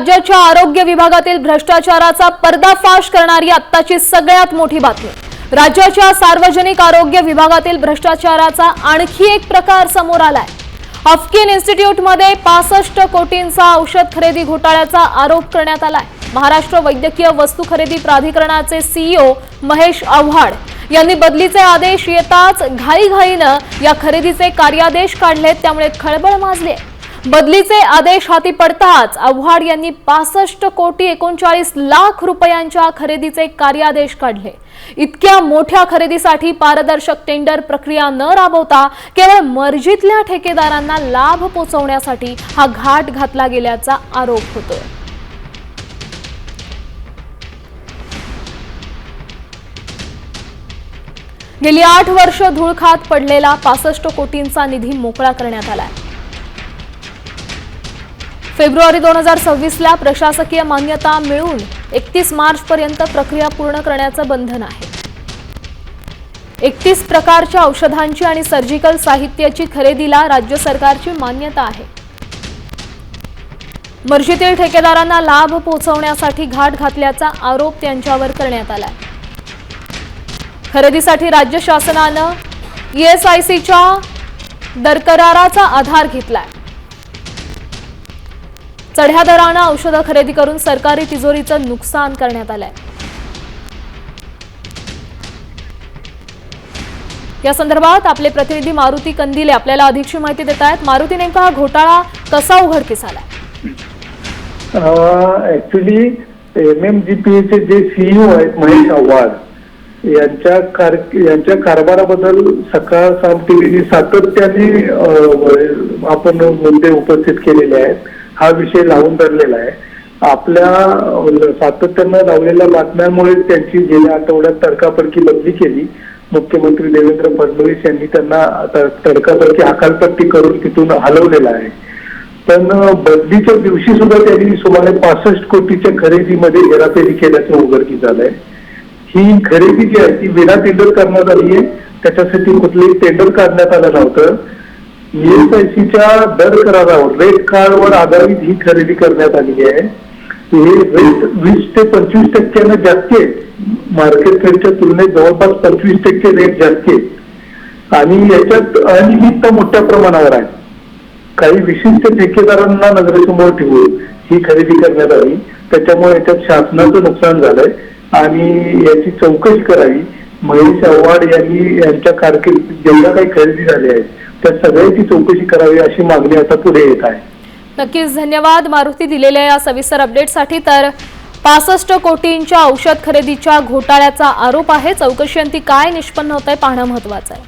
राज्याच्या आरोग्य विभागातील भ्रष्टाचाराचा पर्दाफाश करणारी आत्ताची सगळ्यात मोठी बातमी। राज्याच्या सार्वजनिक आरोग्य विभागातील भ्रष्टाचाराचा आणखी एक प्रकार समोर आलाय। हाफकिन इन्स्टिट्यूटमध्ये 65 कोटींचा औषध खरेदी घोटाळ्याचा आरोप करण्यात आलाय। महाराष्ट्र वैद्यकीय वस्तू खरेदी प्राधिकरणाचे सीईओ महेश आव्हाड यांनी बदलीचे आदेश येताच घाईघाईने या खरेदीचे कार्यादेश काढले, त्यामुळे खळबळ माजली। बदलीचे आदेश हाती पडताच आव्हाड यांनी 65 कोटी 39 लाख रुपयांच्या खरेदीचे कार्यादेश काढले। इतक्या मोठ्या खरेदीसाठी पारदर्शक टेंडर प्रक्रिया न राबवता केवळ मर्जीतल्या ठेकेदारांना लाभ पोहोचवण्यासाठी हा घाट घातला गेल्याचा आरोप होतोय। गेली 8 वर्ष धूळ खात पडलेला 65 कोटींचा निधी मोकळा करण्यात आलाय। फेब्रुवारी 2026 ला प्रशासकीय मान्यता मिळून 31 मार्च पर्यंत प्रक्रिया पूर्ण करण्याचं बंधन आहे। 31 प्रकारच्या औषधांची आणि सर्जिकल साहित्याची खरेदीला राज्य सरकारची मान्यता आहे। मर्जीतील ठेकेदारांना लाभ पोहोचवण्यासाठी घाट घातल्याचा आरोप त्यांच्यावर करण्यात आलाय। खरेदीसाठी राज्य शासनानं ESICच्या दरकराराचा आधार घेतलाय। चढ्या दराने औषधं खरेदी करून सरकारी तिजोरीचं नुकसान करण्यात आलंय। या संदर्भात आपले प्रतिनिधी मारुती कंदिले आपल्याला अधिकची माहिती देत आहेत। मारुती, नेमका हा घोटाळा कसा उघडकीस आलाय? ऍक्च्युली MMGPचे जे सीईओ आहेत महेश आव्हाड यांच्या कारभाराबद्दल सकाळ साम टीव्हीने सातत्याने आपण मुद्दे उपस्थित केलेले आहेत। हा विषय लावून धरलेला आहे। आपल्या सातत्याने लावलेल्या बातम्यांमुळे त्यांची गेल्या आठवड्यात तडकाफडकी बदली केली। मुख्यमंत्री देवेंद्र फडणवीस यांनी त्यांना तडकाफडकी हकालपट्टी करून तिथून हलवलेला आहे। पण बदलीच्या दिवशी सुद्धा त्यांनी सुमारे 65 कोटीच्या खरेदीमध्ये हेराफेरी केल्याचं उघडकीस झालंय। ही खरेदी जी आहे ती विना टेंडर करण्यात आली आहे। त्याच्यासाठी कुठलंही टेंडर काढण्यात आलं नव्हतं। ESICच्या दर करारावर रेट कार्डवर आधारित ही खरेदी करण्यात आली आहे। हे रेट 20 ते 25% जास्त आहे। मार्केट रेटच्या तुलनेत जवळपास 25% रेट जास्त आहे आणि याच्यात अनियमितता मोठ्या प्रमाणावर आहे। काही विशिष्ट ठेकेदारांना नजरेसमोर ठेवून ही खरेदी करण्यात आली, त्याच्यामुळे याच्यात शासनाचं नुकसान झालंय आणि याची चौकशी करावी। महेश आव्हाड यांनी यांच्या कारकिर्दीत जेवढ्या काही खरेदी झाली आहे त्या सगळ्याची चौकशी करावी अशी मागणी आता पुढे येत आहे। नक्कीच धन्यवाद मारुती दिलेल्या या सविस्तर अपडेटसाठी। तर 65 कोटींच्या औषध खरेदीच्या घोटाळ्याचा आरोप आहे। चौकशी अंती काय निष्पन्न होतंय पाहणं महत्त्वाचं आहे।